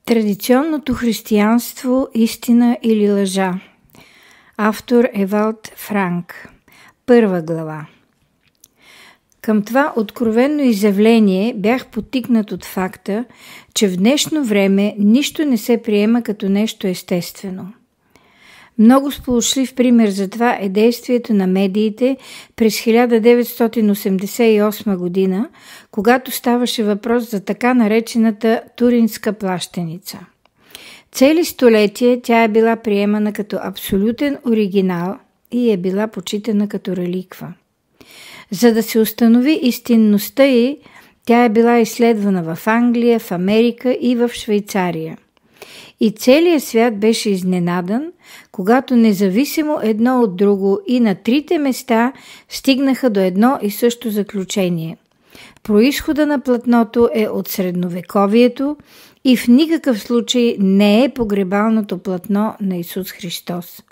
Традиционното християнство – истина или лъжа. Автор Евалд Франк. 1 глава. Към това откровено изявление бях потикнат от факта, че в днешно време нищо не се приема като нещо естествено. Много сполучлив пример за това е действието на медиите през 1988 година, когато ставаше въпрос за така наречената Туринска плащеница. Цели столетия тя е била приемана като абсолютен оригинал и е била почитана като реликва. За да се установи истинността й, тя е била изследвана в Англия, в Америка и в Швейцария. И целият свят беше изненадан, когато независимо едно от друго и на трите места стигнаха до едно и също заключение. Произхода на платното е от средновековието и в никакъв случай не е погребалното платно на Исус Христос.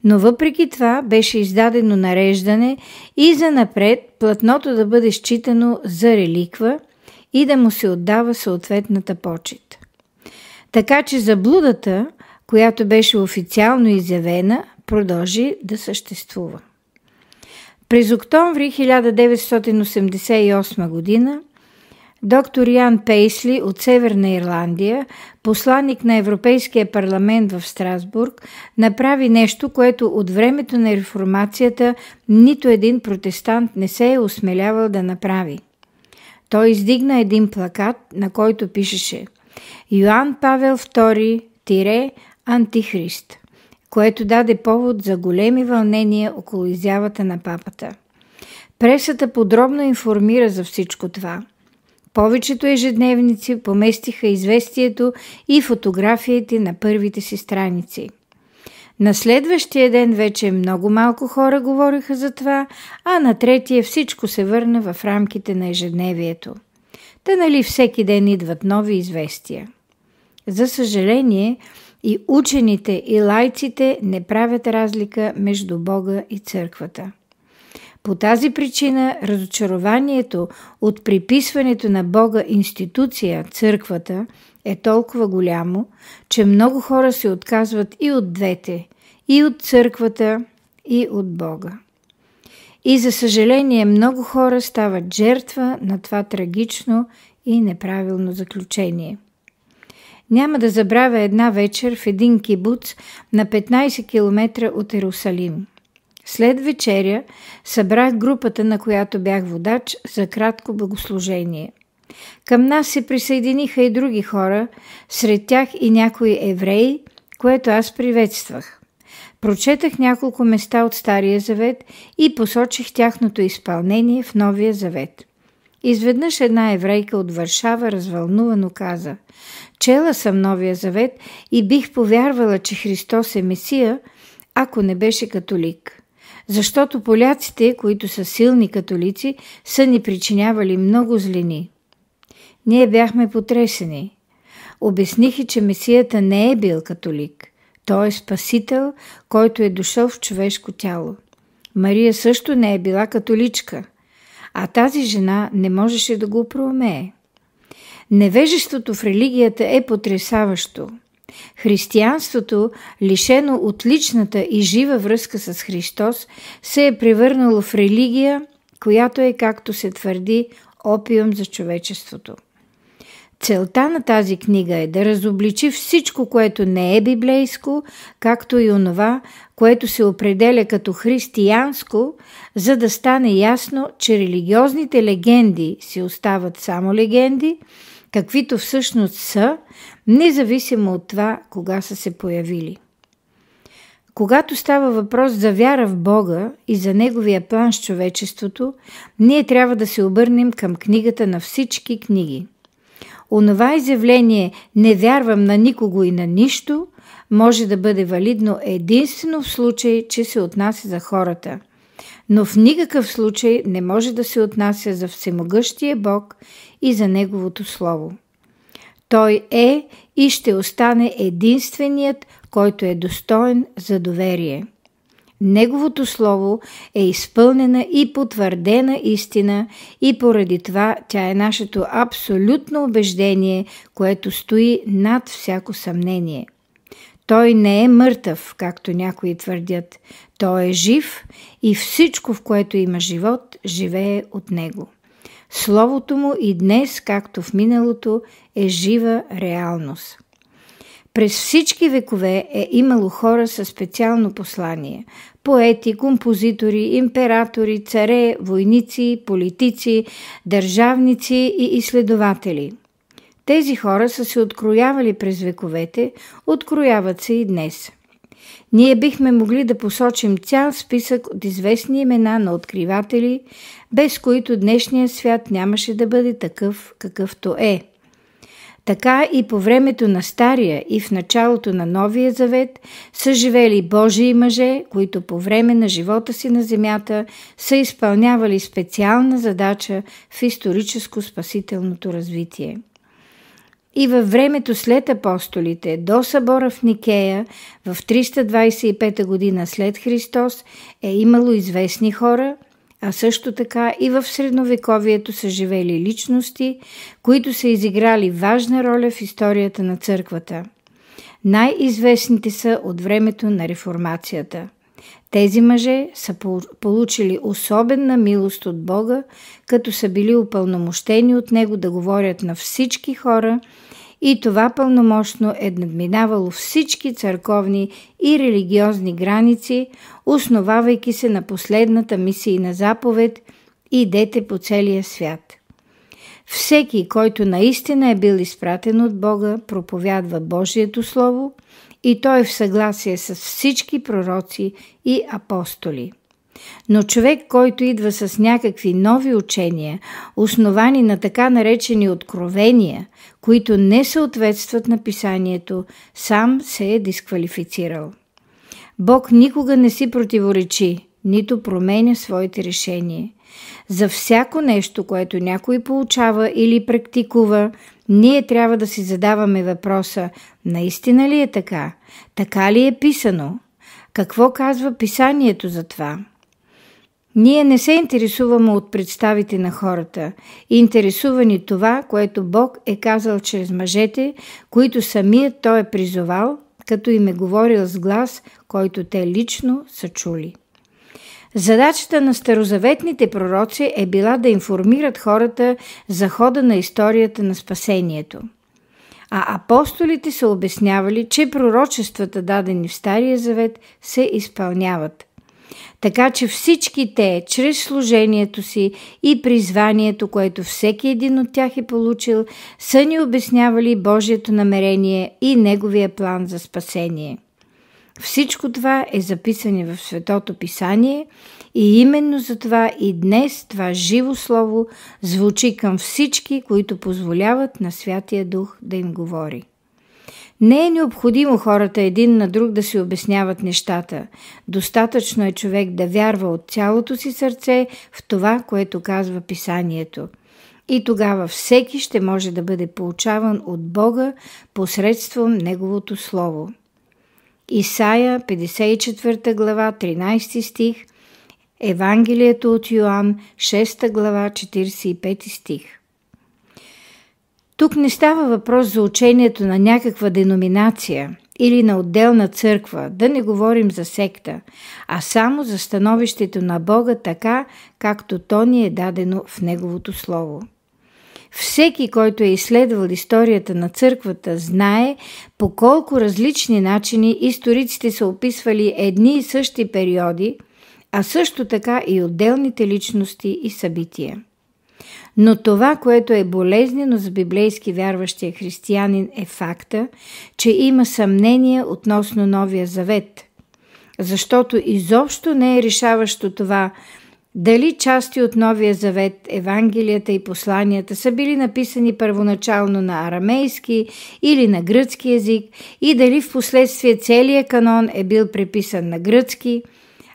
Но въпреки това беше издадено нареждане и занапред платното да бъде считано за реликва и да му се отдава съответната почит. Така че заблудата, която беше официално изявена, продължи да съществува. През октомври 1988 година доктор Ян Пейсли от Северна Ирландия, посланик на Европейския парламент в Страсбург, направи нещо, което от времето на реформацията нито един протестант не се е осмелявал да направи. Той издигна един плакат, на който пишеше Йоан Павел II – Антихрист, което даде повод за големи вълнения около изявата на папата. Пресата подробно информира за всичко това. Повечето ежедневници поместиха известието и фотографиите на първите си страници. На следващия ден вече много малко хора говориха за това, а на третия всичко се върна в рамките на ежедневието. Та нали всеки ден идват нови известия. За съжаление, и учените, и лайците не правят разлика между Бога и църквата. По тази причина разочарованието от приписването на Бога институция, църквата, е толкова голямо, че много хора се отказват и от двете, и от църквата, и от Бога. И за съжаление много хора стават жертва на това трагично и неправилно заключение. Няма да забравя една вечер в един кибуц на 15 км от Иерусалим. След вечеря събрах групата, на която бях водач, за кратко богослужение. Към нас се присъединиха и други хора, сред тях и някои евреи, което аз приветствах. Прочетах няколко места от Стария завет и посочих тяхното изпълнение в Новия завет. Изведнъж една еврейка от Варшава развълнувано каза: чела съм Новия завет и бих повярвала, че Христос е Месия, ако не беше католик. Защото поляците, които са силни католици, са ни причинявали много злини. Ние бяхме потресени. Обясних, че Месията не е бил католик. Той е Спасител, който е дошъл в човешко тяло. Мария също не е била католичка, а тази жена не можеше да го проумее. Невежеството в религията е потресаващо. Християнството, лишено от личната и жива връзка с Христос, се е превърнало в религия, която е, както се твърди, опиум за човечеството. Целта на тази книга е да разобличи всичко, което не е библейско, както и онова, което се определя като християнско, за да стане ясно, че религиозните легенди си остават само легенди, каквито всъщност са, независимо от това, кога са се появили. Когато става въпрос за вяра в Бога и за Неговия план с човечеството, ние трябва да се обърнем към книгата на всички книги. Онова изявление «не вярвам на никого и на нищо» може да бъде валидно единствено в случай, че се отнася за хората, но в никакъв случай не може да се отнася за всемогъщия Бог и за Неговото Слово. Той е и ще остане единственият, който е достоен за доверие. Неговото слово е изпълнена и потвърдена истина и поради това тя е нашето абсолютно убеждение, което стои над всяко съмнение. Той не е мъртъв, както някои твърдят. Той е жив и всичко, в което има живот, живее от него. Словото му и днес, както в миналото, е жива реалност. През всички векове е имало хора със специално послание – поети, композитори, императори, царе, войници, политици, държавници и изследователи. Тези хора са се откроявали през вековете, открояват се и днес. Ние бихме могли да посочим цял списък от известни имена на откриватели, без които днешният свят нямаше да бъде такъв, какъвто е. Така и по времето на Стария и в началото на Новия Завет са живели Божии мъже, които по време на живота си на земята са изпълнявали специална задача в историческо-спасителното развитие. И във времето след апостолите, до събора в Никея, в 325 година след Христос, е имало известни хора, а също така и в средновековието са живели личности, които са изиграли важна роля в историята на църквата. Най-известните са от времето на реформацията. Тези мъже са получили особена милост от Бога, като са били упълномощени от Него да говорят на всички хора, и това пълномощно е надминавало всички църковни и религиозни граници, основавайки се на последната мисийна заповед «Идете по целия свят». Всеки, който наистина е бил изпратен от Бога, проповядва Божието Слово и той е в съгласие с всички пророци и апостоли. Но човек, който идва с някакви нови учения, основани на така наречени откровения, които не съответстват на писанието, сам се е дисквалифицирал. Бог никога не си противоречи, нито променя своите решения. За всяко нещо, което някой получава или практикува, ние трябва да си задаваме въпроса: наистина ли е така? Така ли е писано? Какво казва писанието за това? Ние не се интересуваме от представите на хората, интересува ни това, което Бог е казал чрез мъжете, които самият Той е призовал, като им е говорил с глас, който те лично са чули. Задачата на старозаветните пророци е била да информират хората за хода на историята на спасението. А апостолите са обяснявали, че пророчествата, дадени в Стария Завет, се изпълняват. Така че всички те, чрез служението си и призванието, което всеки един от тях е получил, са ни обяснявали Божието намерение и Неговия план за спасение. Всичко това е записано в Светото Писание и именно за това и днес това живо слово звучи към всички, които позволяват на Святия Дух да им говори. Не е необходимо хората един на друг да си обясняват нещата. Достатъчно е човек да вярва от цялото си сърце в това, което казва Писанието. И тогава всеки ще може да бъде получаван от Бога посредством Неговото Слово. Исаия, 54 глава, 13 стих, Евангелието от Йоан, 6 глава, 45 стих. Тук не става въпрос за учението на някаква деноминация или на отделна църква, да не говорим за секта, а само за становището на Бога така, както то ни е дадено в Неговото Слово. Всеки, който е изследвал историята на църквата, знае по колко различни начини историците са описвали едни и същи периоди, а също така и отделните личности и събития. Но това, което е болезнено за библейски вярващия християнин, е факта, че има съмнение относно Новия Завет, защото изобщо не е решаващо това дали части от Новия Завет, Евангелията и посланията са били написани първоначално на арамейски или на гръцки език и дали в последствие целият канон е бил преписан на гръцки,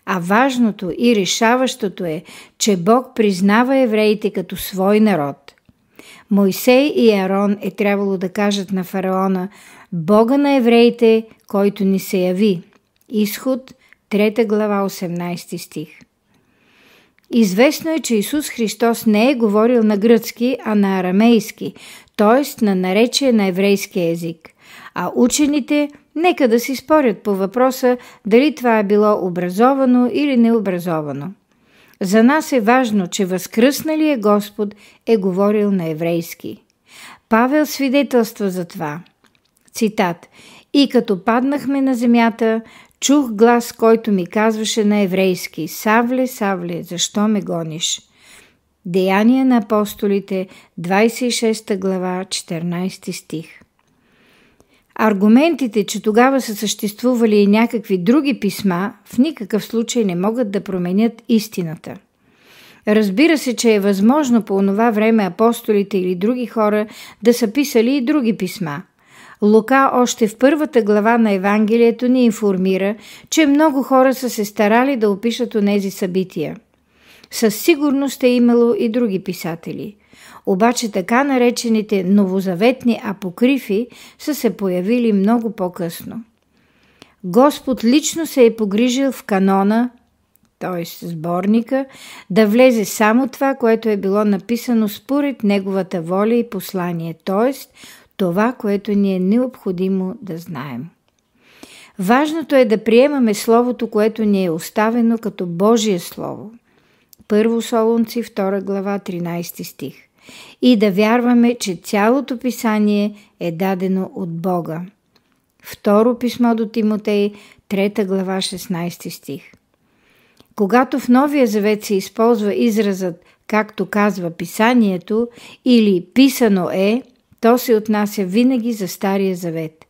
а важното и решаващото е, че Бог признава евреите като свой народ. Мойсей и Арон е трябвало да кажат на фараона: Бога на евреите, който ни се яви. Изход 3 глава, 18 стих. Известно е, че Исус Христос не е говорил на гръцки, а на арамейски, т.е. на наречие на еврейски език. А учените нека да си спорят по въпроса дали това е било образовано или необразовано. За нас е важно, че възкръсналият Господ е говорил на еврейски. Павел свидетелства за това. Цитат: „И като паднахме на земята, чух глас, който ми казваше на еврейски: Савле, Савле, защо ме гониш?“ Деяния на апостолите, 26 глава, 14 стих. Аргументите, че тогава са съществували и някакви други писма, в никакъв случай не могат да променят истината. Разбира се, че е възможно по онова време апостолите или други хора да са писали и други писма. Лука още в 1 глава на Евангелието ни информира, че много хора са се старали да опишат онези събития. Със сигурност е имало и други писатели. Обаче така наречените новозаветни апокрифи са се появили много по-късно. Господ лично се е погрижил в канона, т.е. сборника, да влезе само това, което е било написано според Неговата воля и послание, т.е. това, което ни е необходимо да знаем. Важното е да приемаме Словото, което ни е оставено като Божие Слово. 1 Солунци, 2 глава, 13 стих. И да вярваме, че цялото писание е дадено от Бога. Второ писмо до Тимотей, 3 глава, 16 стих. Когато в Новия Завет се използва изразът, както казва писанието, или писано е, то се отнася винаги за Стария Завет.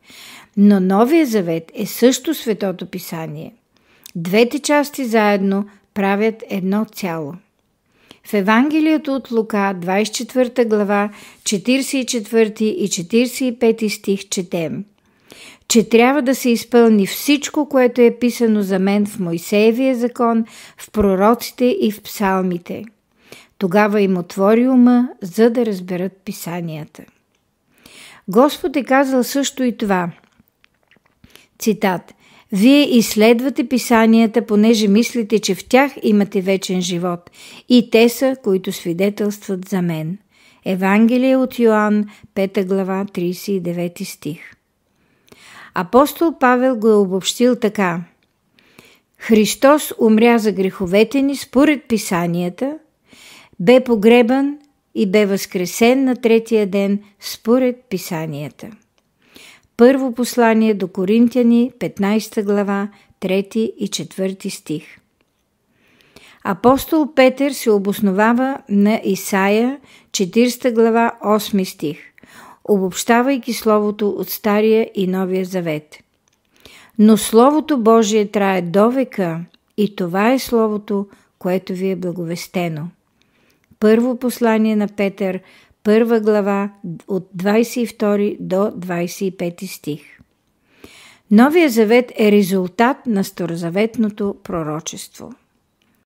Но Новия Завет е също Светото писание. Двете части заедно правят едно цяло. В Евангелието от Лука, 24 глава, 44 и 45 стих четем, че трябва да се изпълни всичко, което е писано за мен в Мойсеевия закон, в пророците и в псалмите. Тогава им отвори ума, за да разберат писанията. Господ е казал също и това. Цитат: „Вие изследвате писанията, понеже мислите, че в тях имате вечен живот, и те са, които свидетелстват за мен.“ Евангелие от Йоан, 5 глава, 39 стих. Апостол Павел го е обобщил така: „Христос умря за греховете ни според писанията, бе погребан и бе възкресен на третия ден според писанията.“ Първо послание до Коринтяни, 15 глава, 3 и 4 стих. Апостол Петър се обосновава на Исаия, 40 глава, 8 стих, обобщавайки Словото от Стария и Новия Завет. „Но Словото Божие трае до века, и това е Словото, което ви е благовестено.“ Първо послание на Петър, 1 глава, от 22 до 25 стих. Новия Завет е резултат на старозаветното пророчество.